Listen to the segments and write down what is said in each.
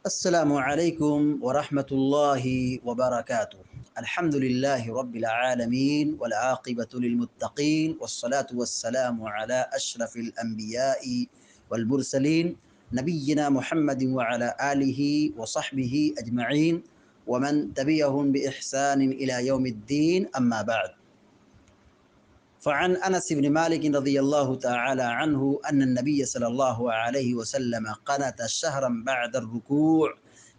السلام عليكم ورحمة الله وبركاته. الحمد لله رب العالمين والعاقبة للمتقين والصلاة والسلام على أشرف الأنبياء والمرسلين نبينا محمد وعلى آله وصحبه أجمعين ومن تبعهم بإحسان إلى يوم الدين. أما بعد، فعن أنس بن مالك رضي الله تعالى عنه أن النبي صلى الله عليه وسلم قنت شهرا بعد الركوع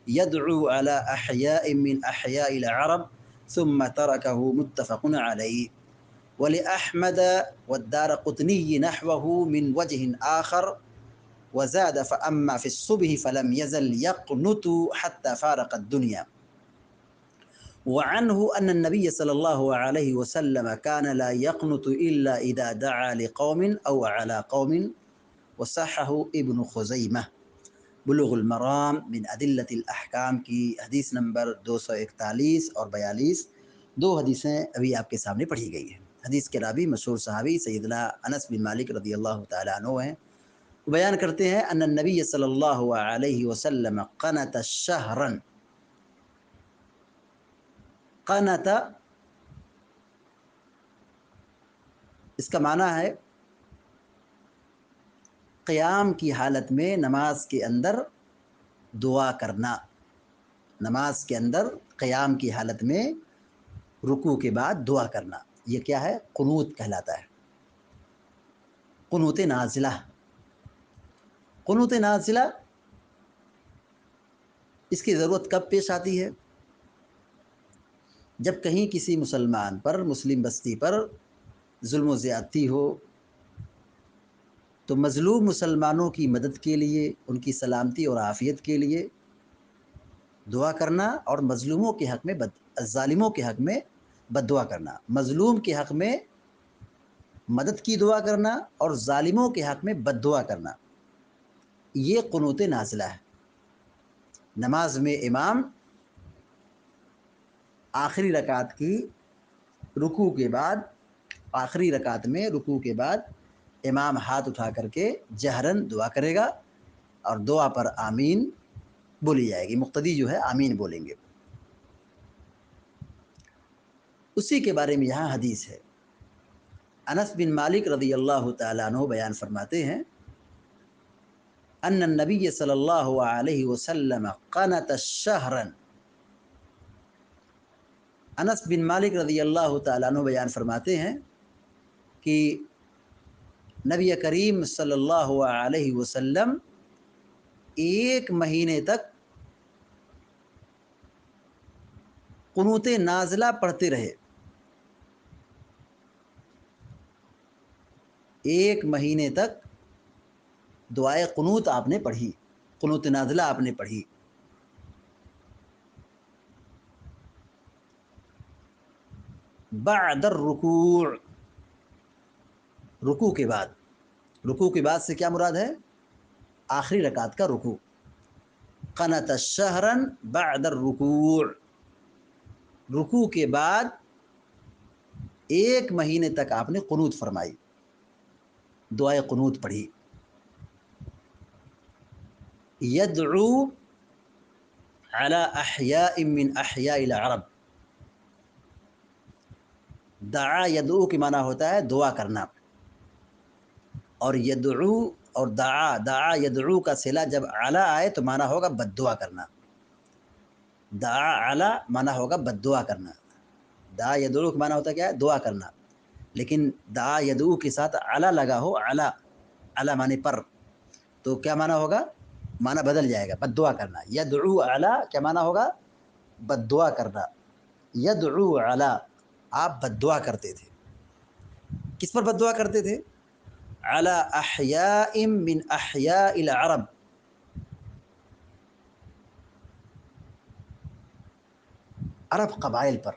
يدعو على أحياء من أحياء العرب ثم تركه. متفق عليه. ولأحمد والدارقطني نحوه من وجه آخر وزاد فأما في الصبح فلم يزل يقنت حتى فارق الدنيا. وعنه أن النبي صلى الله عليه وسلم كان لا يقنت إلا إذا دعا لقوم أو على قوم. وصححه ابن خزیمہ بلوغ المرام من ادلۃ الاحکام کی حدیث نمبر 241 اور 42. دو حدیثیں ابھی آپ کے سامنے پڑھی گئی ہیں. حدیث کے راوی مشہور صحابی سیدنا انس بن مالک رضی اللہ تعالیٰ عنہ ہیں. بیان کرتے ہیں ان النبی صلی اللہ علیہ وسلم قنت شہرا. قنت اس کا معنی ہے قیام کی حالت میں نماز کے اندر دعا کرنا. نماز کے اندر قیام کی حالت میں رکوع کے بعد دعا کرنا، یہ کیا ہے؟ قنوت کہلاتا ہے. قنوت نازلہ. قنوت نازلہ اس کی ضرورت کب پیش آتی ہے؟ جب کہیں کسی مسلمان پر، مسلم بستی پر ظلم و زیادتی ہو تو مظلوم مسلمانوں کی مدد کے لیے، ان کی سلامتی اور عافیت کے لیے دعا کرنا، اور مظلوموں کے حق میں ظالموں کے حق میں بد دعا کرنا. مظلوم کے حق میں مدد کی دعا کرنا اور ظالموں کے حق میں بد دعا کرنا، یہ قنوت نازلہ ہے. نماز میں امام آخری رکعت کی رکوع کے بعد، آخری رکعت میں رکوع کے بعد امام ہاتھ اٹھا کر کے جہرن دعا کرے گا اور دعا پر آمین بولی جائے گی. مقتدی جو ہے آمین بولیں گے. اسی کے بارے میں یہاں حدیث ہے. انس بن مالک رضی اللہ تعالیٰ عنہ بیان فرماتے ہیں ان النبی صلی اللہ علیہ وسلم قنت شہرا. انس بن مالک رضی اللہ تعالیٰ عنہ بیان فرماتے ہیں کہ نبی کریم صلی اللہ علیہ وسلم ایک مہینے تک قنوت نازلہ پڑھتے رہے. ایک مہینے تک دعائے قنوت آپ نے پڑھی، قنوت نازلہ آپ نے پڑھی. بعد الرکوع، رکوع کے بعد. رکوع کے بعد سے کیا مراد ہے؟ آخری رکعت کا رکوع. قنت شہرا بعد الرکوع، رکوع کے بعد ایک مہینے تک آپ نے قنوت فرمائی، دعائے قنوت پڑھی. یدعو علی احیاء من احیاء العرب. دعا یدعو کی معنی ہوتا ہے دعا کرنا، اور یدعو اور دعا یدعو کا صلہ جب علی آئے تو معنی ہوگا بد دعا کرنا. دعا علی معنی ہوگا بد دعا کرنا. دعا یدعو کا معنی ہوتا ہے کیا ہے؟ دعا کرنا. لیکن دعا یدعو کے ساتھ علی لگا ہو، علی معنی پر، تو کیا معنی ہوگا؟ معنی بدل جائے گا، بد دعا کرنا. یدعو علی کیا معنی ہوگا؟ بد دعا کرنا. یدعو علی، آپ بد دعا کرتے تھے. کس پر بد دعا کرتے تھے؟ علی احیاء من احیاء العرب. عرب قبائل پر،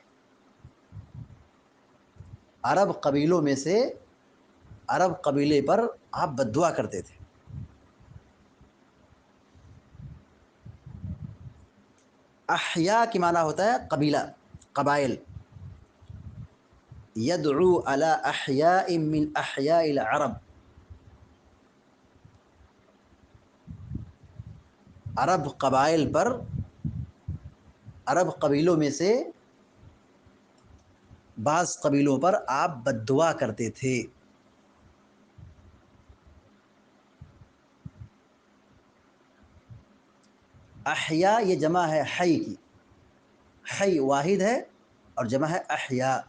عرب قبیلوں میں سے عرب قبیلے پر آپ بد دعا کرتے تھے. احیاء کی معنی ہوتا ہے قبیلہ، قبائل. یدعو علی احیاء من احیاء العرب. عرب قبائل پر، عرب قبیلوں میں سے بعض قبیلوں پر آپ بد دعا کرتے تھے۔ احیا یہ جمع ہے حی کی، حی واحد ہے اور جمع ہے احیا۔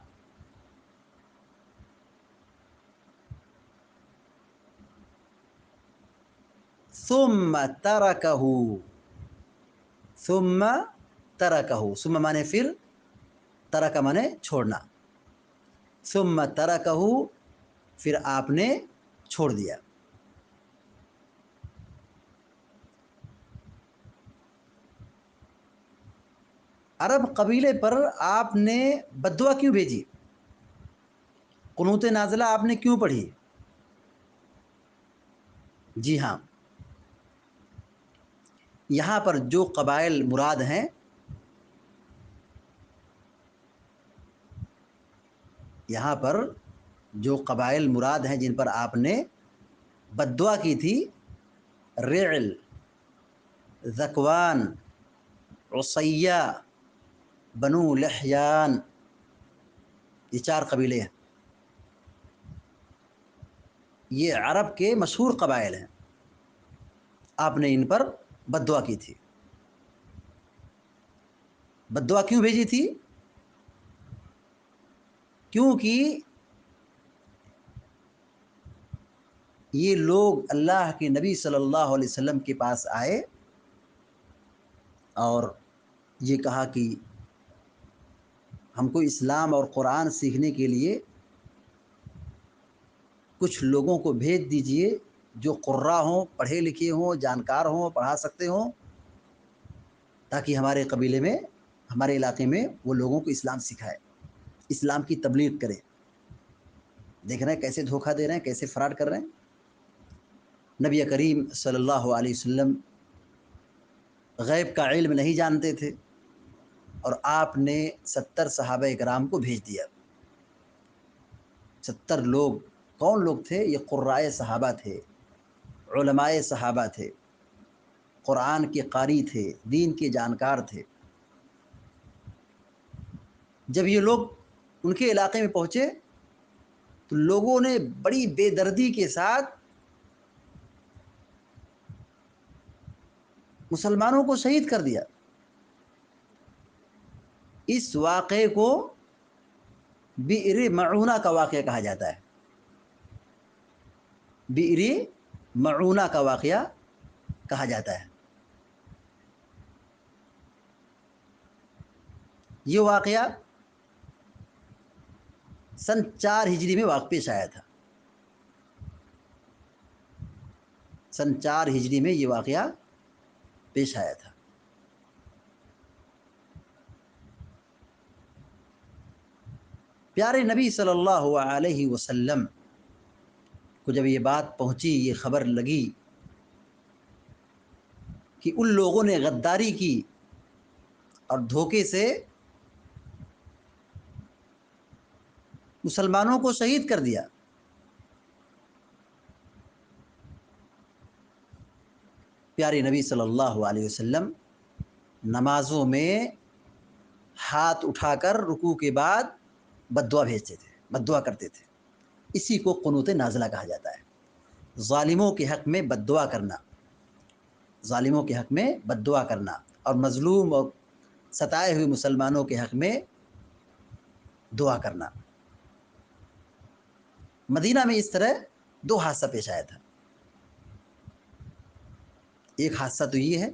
ثم ترکہ، ثم ترکہ، ثم مانے پھر، ترک مانے چھوڑنا، ثم ترکہ پھر آپ نے چھوڑ دیا۔ عرب قبیلے پر آپ نے بد دعا کیوں بھیجی؟ قنوت نازلہ آپ نے کیوں پڑھی؟ جی ہاں، یہاں پر جو قبائل مراد ہیں، یہاں پر جو قبائل مراد ہیں جن پر آپ نے بد دعا کی تھی، رعل، ذکوان، عصیہ، بنو لحیان، یہ 4 قبیلے ہیں، یہ عرب کے مشہور قبائل ہیں، آپ نے ان پر بد دعا کی تھی۔ بد دعا کیوں بھیجی تھی؟ کیونکہ یہ لوگ اللہ کے نبی صلی اللہ علیہ وسلم کے پاس آئے اور یہ کہا کہ ہم کو اسلام اور قرآن سیکھنے کے لیے کچھ لوگوں کو بھیج دیجئے جو قراء ہوں، پڑھے لکھے ہوں، جانکار ہوں، پڑھا سکتے ہوں، تاکہ ہمارے قبیلے میں، ہمارے علاقے میں وہ لوگوں کو اسلام سکھائے، اسلام کی تبلیغ کرے۔ دیکھ رہے ہیں کیسے دھوکہ دے رہے ہیں، کیسے فراڈ کر رہے ہیں۔ نبی کریم صلی اللہ علیہ وسلم غیب کا علم نہیں جانتے تھے اور آپ نے 70 صحابہ کرام کو بھیج دیا۔ 70 لوگ کون لوگ تھے؟ یہ قرائے صحابہ تھے، علماء صحابہ تھے، قرآن کے قاری تھے، دین کے جانکار تھے۔ جب یہ لوگ ان کے علاقے میں پہنچے تو لوگوں نے بڑی بے دردی کے ساتھ مسلمانوں کو شہید کر دیا۔ اس واقعے کو بئر معونہ کا واقعہ کہا جاتا ہے، بئر معونہ کا واقعہ کہا جاتا ہے۔ یہ واقعہ سن 4 ہجری میں واقع پیش آیا تھا، سن 4 ہجری میں یہ واقعہ پیش آیا تھا۔ پیارے نبی صلی اللہ علیہ وسلم کو جب یہ بات پہنچی، یہ خبر لگی کہ ان لوگوں نے غداری کی اور دھوکے سے مسلمانوں کو شہید کر دیا، پیارے نبی صلی اللہ علیہ وسلم نمازوں میں ہاتھ اٹھا کر رکوع کے بعد بد دعا بھیجتے تھے، بد دعا کرتے تھے۔ اسی کو قنوت نازلہ کہا جاتا ہے، ظالموں کے حق میں بد دعا کرنا، ظالموں کے حق میں بد دعا کرنا، اور مظلوم اور ستائے ہوئے مسلمانوں کے حق میں دعا کرنا۔ مدینہ میں اس طرح 2 حادثہ پیش آیا تھا۔ ایک حادثہ تو یہ ہے،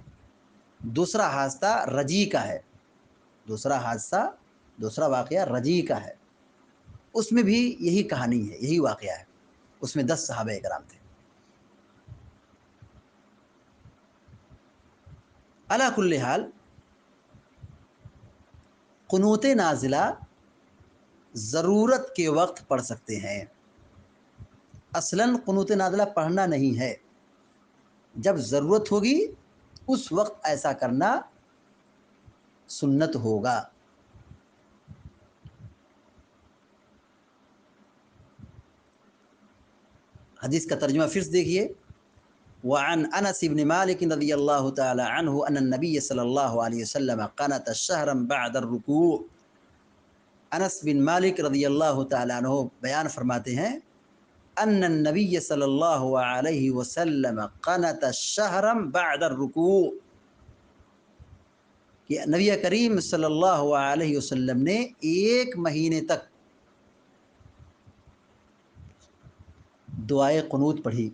دوسرا حادثہ رجی کا ہے، دوسرا واقعہ رجی کا ہے۔ اس میں بھی یہی کہانی ہے، یہی واقعہ ہے۔ اس میں 10 صحابہ کرام تھے۔ علی کل حال قنوت نازلہ ضرورت کے وقت پڑھ سکتے ہیں، اصلاً قنوت نازلہ پڑھنا نہیں ہے، جب ضرورت ہوگی اس وقت ایسا کرنا سنت ہوگا۔ حدیث کا ترجمہ پھر سے دیکھیے، وعن انس بن مالك رضی اللہ تعالی عنہ ان النبی صلی اللہ علیہ وسلم قنت شہرا بعد الرکوع. انس بن مالک رضی اللہ تعالی عنہ بیان فرماتے ہیں ان النبی صلی اللہ علیہ وسلم قنت شہرا بعد الرکوع، کہ نبی کریم صلی اللہ علیہ وسلم نے ایک مہینے تک دعائے قنوت پڑھی،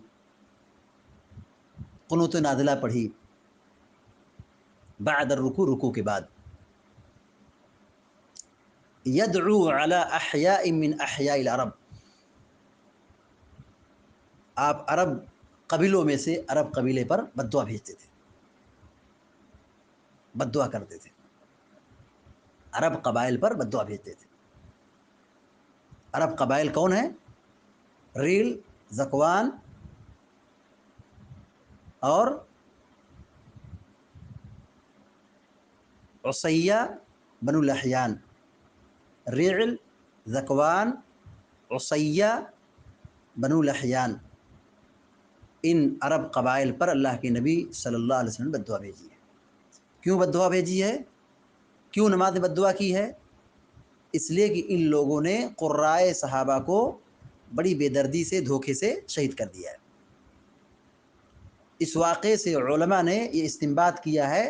قنوت نازلہ پڑھی بعد الرکوع، رکوع کے بعد. یدعو علی احیاء من احیاء العرب، آپ عرب قبیلوں میں سے عرب قبیلے پر بد دعا بھیجتے تھے، بد دعا کرتے تھے، عرب قبائل پر بد دعا بھیجتے تھے. عرب قبائل کون ہیں؟ ریل، ذکوان اور عصیہ بنو لحیان. ریل، ذکوان، عصیہ بنو لحیان، ان عرب قبائل پر اللہ کے نبی صلی اللہ علیہ وسلم نے بد دعا بھیجی ہے. کیوں بد دعا بھیجی ہے؟ کیوں نماز میں بد دعا کی ہے؟ اس لیے کہ ان لوگوں نے قرائے صحابہ کو بڑی بے دردی سے، دھوکے سے شہید کر دیا ہے. اس واقعے سے علماء نے یہ استنباط کیا ہے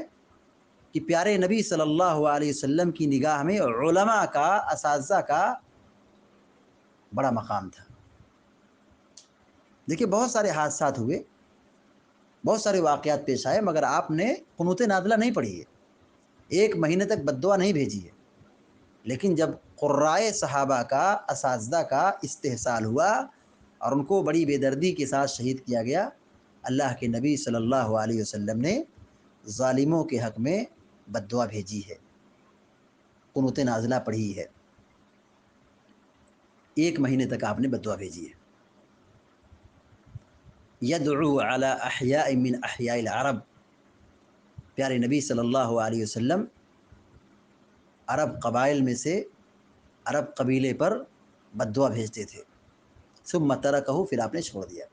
کہ پیارے نبی صلی اللہ علیہ وسلم کی نگاہ میں علماء کا، اساتذہ کا بڑا مقام تھا. دیکھیے بہت سارے حادثات ہوئے، بہت سارے واقعات پیش آئے، مگر آپ نے قنوت نازلہ نہیں پڑھی ہے، ایک مہینے تک بد دعا نہیں بھیجی ہے. لیکن جب قرائے صحابہ کا، اساتذہ کا استحصال ہوا اور ان کو بڑی بے دردی کے ساتھ شہید کیا گیا، اللہ کے نبی صلی اللہ علیہ وسلم نے ظالموں کے حق میں بد دعا بھیجی ہے، قنوت نازلہ پڑھی ہے، ایک مہینے تک آپ نے بد دعا بھیجی ہے. یدعو علی احیاء من احیاء العرب، پیارے نبی صلی اللہ علیہ وسلم عرب قبائل میں سے عرب قبیلے پر بد دعا بھیجتے تھے. ثم ترکہ، پھر آپ نے چھوڑ دیا،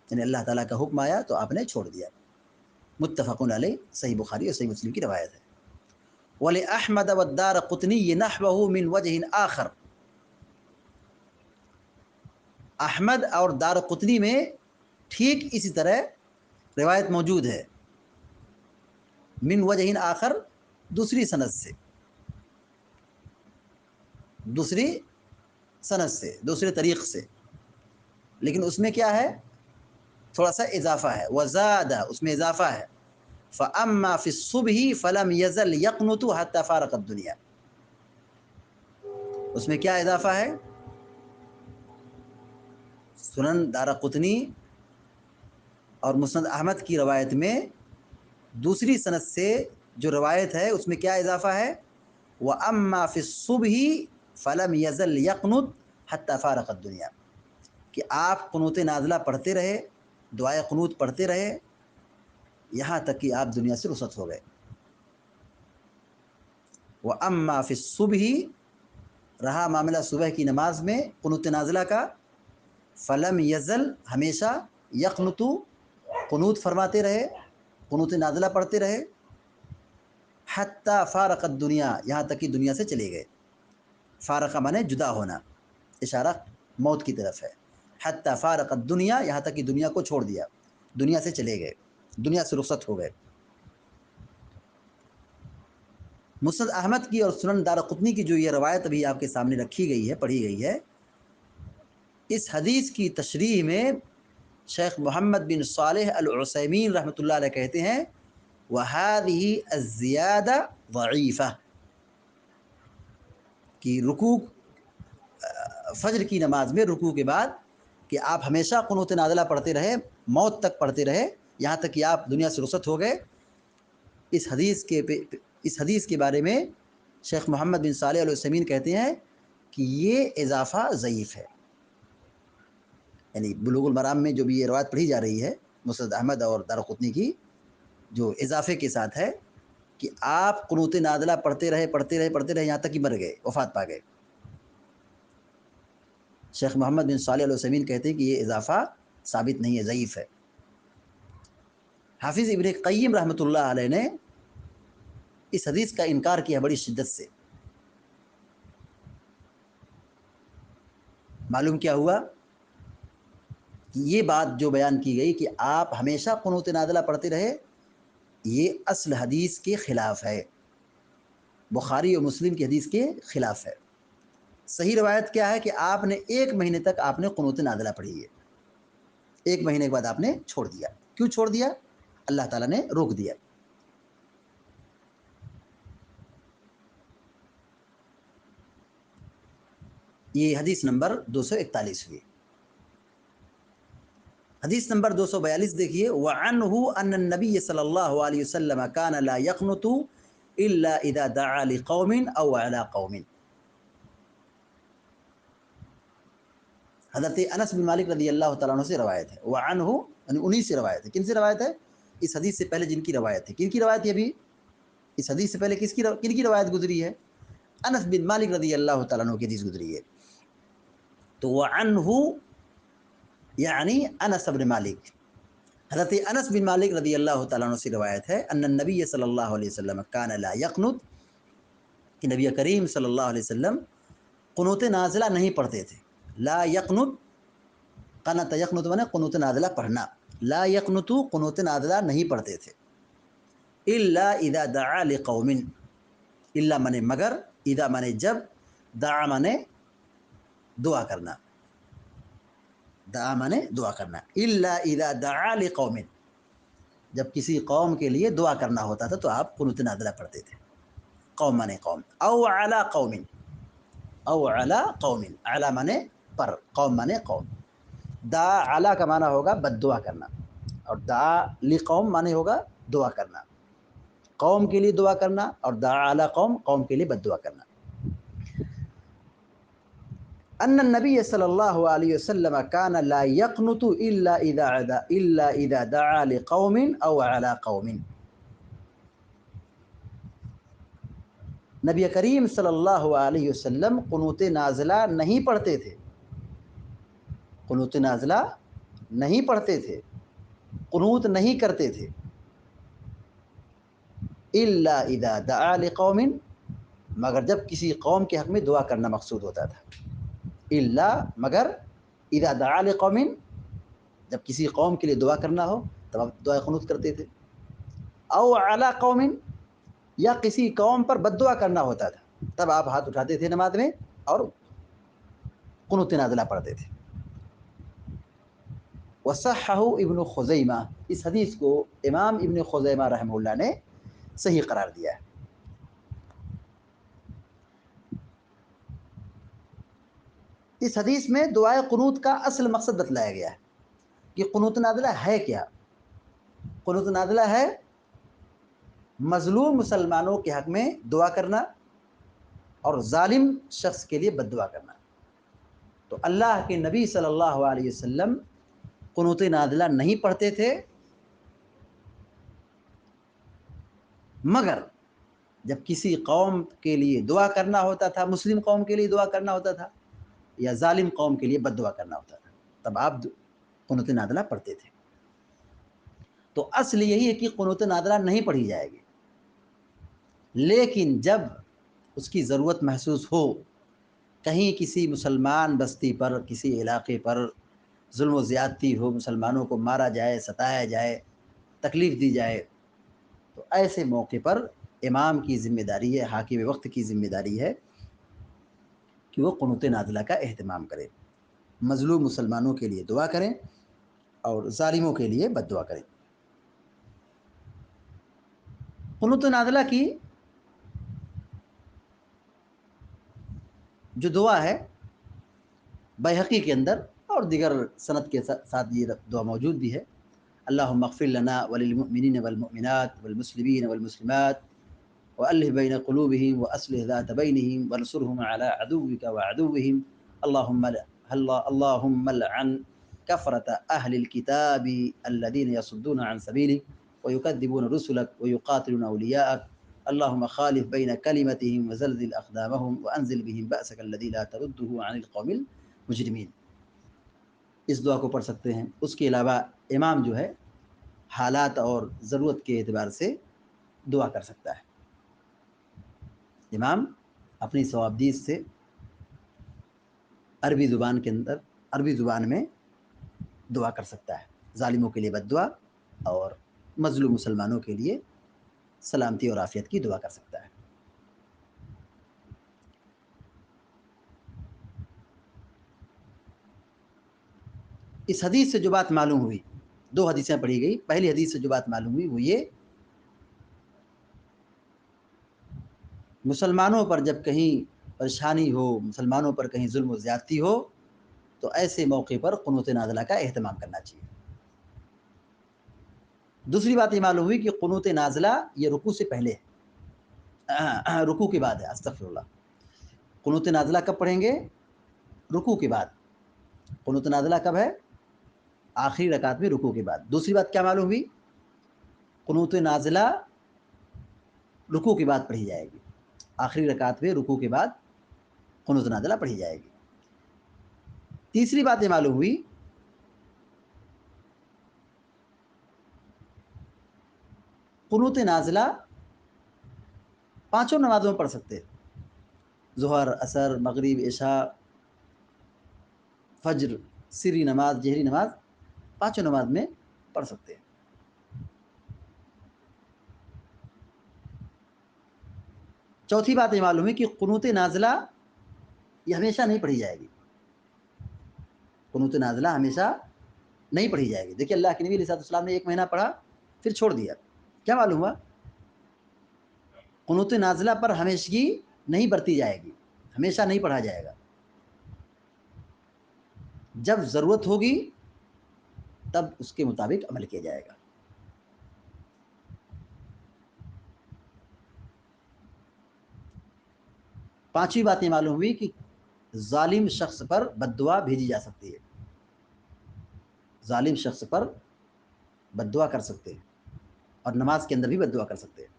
یعنی اللہ تعالیٰ کا حکم آیا تو آپ نے چھوڑ دیا. متفق علیہ، صحیح بخاری اور صحیح مسلم کی روایت ہے. وَلِأَحْمَدَ وَالدَّارَقُطْنِيِّ نَحْوَهُ مِنْ وَجْهٍ آخر، احمد اور دارقطنی میں ٹھیک اسی طرح روایت موجود ہے، من وجہ آخر، دوسری سند سے، دوسری سند سے، دوسرے طریق سے. لیکن اس میں کیا ہے؟ تھوڑا سا اضافہ ہے. وزاد، اس میں اضافہ ہے. فَأَمَّا فِي الصُّبْحِ فَلَمْ يَزَلْ يَقْنُتُ حَتَّى فَارَقَ الدُّنْيَا، اس میں کیا اضافہ ہے؟ سنن دارقطنی اور مسند احمد کی روایت میں دوسری سند سے جو روایت ہے اس میں کیا اضافہ ہے؟ وَأَمَّا فِي الصُّبْحِ فَلَمْ يَزَلْ يَقْنُتْ حَتَّى فَارَقَ الدُّنْيَا، کہ آپ قنوت نازلہ پڑھتے رہے، دعائے قنوت پڑھتے رہے یہاں تک کہ آپ دنیا سے رخصت ہو گئے. وَأَمَّا فِي الصُّبْحِ، رہا معاملہ صبح کی نماز میں قنوت نازلہ کا، فلم یزل، ہمیشہ، یقنتو، قنوت فرماتے رہے، قنوت نازلہ پڑھتے رہے، حتی فارق الدنیا، یہاں تک کہ دنیا سے چلے گئے. فارقہ مانے جدا ہونا، اشارہ موت کی طرف ہے. حتی فارق الدنیا، یہاں تک کہ دنیا کو چھوڑ دیا، دنیا سے چلے گئے، دنیا سے رخصت ہو گئے. مسند احمد کی اور سنن دارقطنی کی جو یہ روایت ابھی آپ کے سامنے رکھی گئی ہے، پڑھی گئی ہے، اس حدیث کی تشریح میں شیخ محمد بن صالح العثیمین رحمۃ اللہ علیہ کہتے ہیں وَهَذِهِ الزِّيَادَةُ ضَعِيفَةٌ، کہ رکوع، فجر کی نماز میں رکوع کے بعد کہ آپ ہمیشہ قنوت نازلہ پڑھتے رہے، موت تک پڑھتے رہے یہاں تک کہ آپ دنیا سے رخصت ہو گئے، اس حدیث کے بارے میں شیخ محمد بن صالح العثیمین کہتے ہیں کہ یہ اضافہ ضعیف ہے. یعنی بلوغ المرام میں جو بھی یہ روایت پڑھی جا رہی ہے مسند احمد اور دارقطنی کی، جو اضافے کے ساتھ ہے کہ آپ قنوت نازلہ پڑھتے رہے یہاں تک کہ مر گئے، وفات پا گئے. شیخ محمد بن صالح العثیمین کہتے ہیں کہ یہ اضافہ ثابت نہیں ہے، ضعیف ہے. حافظ ابن قیم رحمۃ اللہ علیہ نے اس حدیث کا انکار کیا بڑی شدت سے. معلوم کیا ہوا کہ یہ بات جو بیان کی گئی کہ آپ ہمیشہ قنوت نازلہ پڑھتے رہے، یہ اصل حدیث کے خلاف ہے، بخاری اور مسلم کی حدیث کے خلاف ہے. صحیح روایت کیا ہے کہ آپ نے 1 مہینے تک آپ نے قنوت نازلہ پڑھی ہے. 1 مہینے کے بعد آپ نے چھوڑ دیا. کیوں چھوڑ دیا؟ اللہ تعالیٰ نے روک دیا. یہ حدیث نمبر 241 ہوئی. حدیث نمبر 242 دیکھیے، وعنہ ان النبی صلی اللہ علیہ وسلم کان لا یقنط الا اذا دعا لقوم او علی قوم. حضرت انس بن مالک رضی اللہ تعالیٰ عنہ سے روایت ہے. وعنہ یعنی انہی سے روایت ہے. کن سے روایت ہے؟ اس حدیث سے پہلے جن کی روایت ہے. کن کی روایت ہے؟ ابھی اس حدیث سے پہلے کن کی روایت گزری ہے؟ انس بن مالک رضی اللہ تعالیٰ عنہ کی حدیث گزری ہے. تو وعنہ یعنی انس بن مالک، حضرت انس بن مالک رضی اللہ تعالیٰ عنہ سے روایت ہے ان النبی صلی اللہ علیہ وسلم کان لا یقنط، کہ نبی کریم صلی اللہ علیہ وسلم قنوت نازلہ نہیں پڑھتے تھے. لا یقنط، قنط یقنط مانے قنوت نازلہ پڑھنا. لا یقنط قنوت نازلہ نہیں پڑھتے تھے. الا اذا دعا لقوم، الا مانے مگر، اذا مانے جب، دعا مانے دعا کرنا. دعا مانے دعا کرنا. الا اذا دعا لقوم، جب کسی قوم کے لیے دعا کرنا ہوتا تھا تو آپ قنوت نازلہ پڑھتے تھے. قوم مانے قوم. او علی قوم، او علی قوم، علی مانے پر، قوم مانے قوم. دعا علی کا معنی ہوگا بد دعا کرنا، اور دعا لقوم مانے ہوگا دعا کرنا. قوم کے لیے دعا کرنا، اور دعا علی قوم، قوم کے لیے بد دعا کرنا. ان النبی صلی اللہ علیہ وسلم کان لا یقنط الا اذا دعا لقوم او علی قوم. نبی کریم صلی اللہ علیہ وسلم قنوت نازلہ نہیں پڑھتے تھے. قنوت نازلہ نہیں پڑھتے تھے، قنوت نہیں کرتے تھے. الا اذا دعا لقوم، مگر جب کسی قوم کے حق میں دعا کرنا مقصود ہوتا تھا. الا مگر، اذا دعا لقوم، جب کسی قوم کے لیے دعا کرنا ہو تب آپ دعا قنوت کرتے تھے. او علی قوم، یا کسی قوم پر بد دعا کرنا ہوتا تھا تب آپ ہاتھ اٹھاتے تھے نماز میں اور قنوت نازلہ پڑھتے تھے. وصححہ ابن خزیمہ، اس حدیث کو امام ابن خزیمہ رحمہ اللہ نے صحیح قرار دیا ہے. اس حدیث میں دعائے قنوت کا اصل مقصد بتلایا گیا ہے کہ قنوت نازلہ ہے کیا. قنوت نازلہ ہے مظلوم مسلمانوں کے حق میں دعا کرنا اور ظالم شخص کے لیے بد دعا کرنا. تو اللہ کے نبی صلی اللہ علیہ وسلم قنوت نازلہ نہیں پڑھتے تھے، مگر جب کسی قوم کے لیے دعا کرنا ہوتا تھا، مسلم قوم کے لیے دعا کرنا ہوتا تھا یا ظالم قوم کے لیے بد دعا کرنا ہوتا تھا، تب آپ قنوت نازلہ پڑھتے تھے. تو اصل یہی ہے کہ قنوت نازلہ نہیں پڑھی جائے گی، لیکن جب اس کی ضرورت محسوس ہو، کہیں کسی مسلمان بستی پر، کسی علاقے پر ظلم و زیادتی ہو، مسلمانوں کو مارا جائے، ستایا جائے، تکلیف دی جائے، تو ایسے موقع پر امام کی ذمہ داری ہے، حاکم وقت کی ذمہ داری ہے کہ وہ قنوت نازلہ کا اہتمام کرے، مظلوم مسلمانوں کے لیے دعا کریں اور ظالموں کے لیے بد دعا کریں. قنوت نازلہ کی جو دعا ہے بیہقی کے اندر اور دیگر سند کے ساتھ یہ دعا موجود بھی ہے. اللہم اغفر لنا وللمؤمنین والمؤمنات والمسلمین والمسلمات وألف بین قلوبہم وأصلح ذات بینہم وانصرہم علی عدوک وعدوہم. اللہم لعن کفرۃ اہل الکتاب الذین یصدون عن سبیلک ویکذبون رسلک ویقاتلون اولیاءک. اللہم خالف بین کلمتہم وزلزل اقدامہم وانزل بہم بأسک الذی لا تردہ عن القوم المجرمین. اس دعا کو پڑھ سکتے ہیں. اس کے علاوہ امام جو ہے حالات اور ضرورت کے اعتبار سے دعا کر سکتا ہے۔ امام اپنی ثوابدید سے عربی زبان کے اندر عربی زبان میں دعا کر سکتا ہے، ظالموں کے لیے بد دعا اور مظلوم مسلمانوں کے لیے سلامتی اور عافیت کی دعا کر سکتا ہے۔ اس حدیث سے جو بات معلوم ہوئی، دو حدیثیں پڑھی گئی، پہلی حدیث سے جو بات معلوم ہوئی وہ یہ، مسلمانوں پر جب کہیں پریشانی ہو، مسلمانوں پر کہیں ظلم و زیادتی ہو، تو ایسے موقع پر قنوت نازلہ کا اہتمام کرنا چاہیے۔ دوسری بات یہ معلوم ہوئی کہ قنوت نازلہ یہ رکوع سے پہلے ہے، رکوع کے بعد ہے، استغفر اللہ۔ قنوت نازلہ کب پڑھیں گے؟ رکوع کے بعد۔ قنوت نازلہ کب ہے؟ آخری رکعت میں رکوع کے بعد۔ دوسری بات کیا معلوم ہوئی؟ قنوت نازلہ رکوع کے بعد پڑھی جائے گی، آخری رکعت میں رکوع کے بعد قنوت نازلہ پڑھی جائے گی۔ تیسری بات یہ معلوم ہوئی قنوت نازلہ پانچوں نمازوں میں پڑھ سکتے ہیں، ظہر، عصر، مغرب، عشاء، فجر، سری نماز، جہری نماز، پانچوں نماز میں پڑھ سکتے ہیں۔ چوتھی بات یہ معلوم ہے کہ قنوت نازلہ یہ ہمیشہ نہیں پڑھی جائے گی، قنوت نازلہ ہمیشہ نہیں پڑھی جائے گی۔ دیکھیے اللہ کے نبی علیہ السلام نے 1 مہینہ پڑھا پھر چھوڑ دیا، کیا معلوم ہوا؟ قنوت نازلہ پر ہمیشگی نہیں برتی جائے گی، ہمیشہ نہیں پڑھا جائے گا، جب ضرورت ہوگی تب اس کے مطابق عمل کیا جائے گا۔ پانچویں بات یہ معلوم ہوئی کہ ظالم شخص پر بد دعا بھیجی جا سکتی ہے، ظالم شخص پر بد دعا کر سکتے ہیں اور نماز کے اندر بھی بد دعا کر سکتے ہیں۔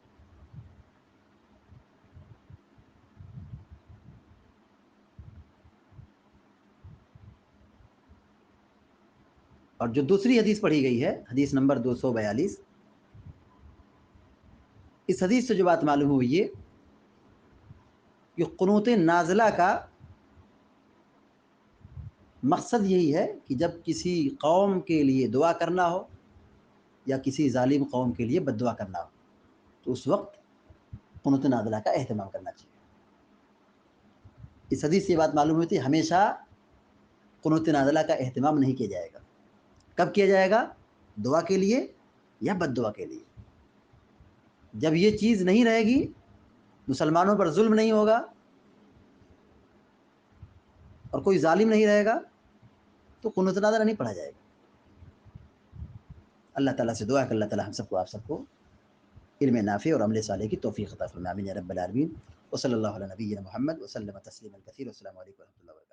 اور جو دوسری حدیث پڑھی گئی ہے، حدیث نمبر 242، اس حدیث سے جو بات معلوم ہوئی یہ کہ قنوت نازلہ کا مقصد یہی ہے کہ جب کسی قوم کے لیے دعا کرنا ہو یا کسی ظالم قوم کے لیے بد دعا کرنا ہو تو اس وقت قنوت نازلہ کا اہتمام کرنا چاہیے۔ اس حدیث سے یہ بات معلوم ہوئی تھی ہمیشہ قنوت نازلہ کا اہتمام نہیں کیا جائے گا۔ کب کیا جائے گا؟ دعا کے لیے یا بد دعا کے لیے۔ جب یہ چیز نہیں رہے گی، مسلمانوں پر ظلم نہیں ہوگا اور کوئی ظالم نہیں رہے گا تو قنوت نازلہ نہیں پڑھا جائے گا۔ اللہ تعالیٰ سے دعا کہ اللہ تعالیٰ ہم سب کو آپ سب کو علم نافع اور عمل صالح کی توفیق عطا فرمائے، آمین یا رب العالمین۔ وصلی اللہ علی نبینا محمد وسلم تسلیما کثیرا۔ السلام علیکم ورحمۃ اللہ وبرکاتہ۔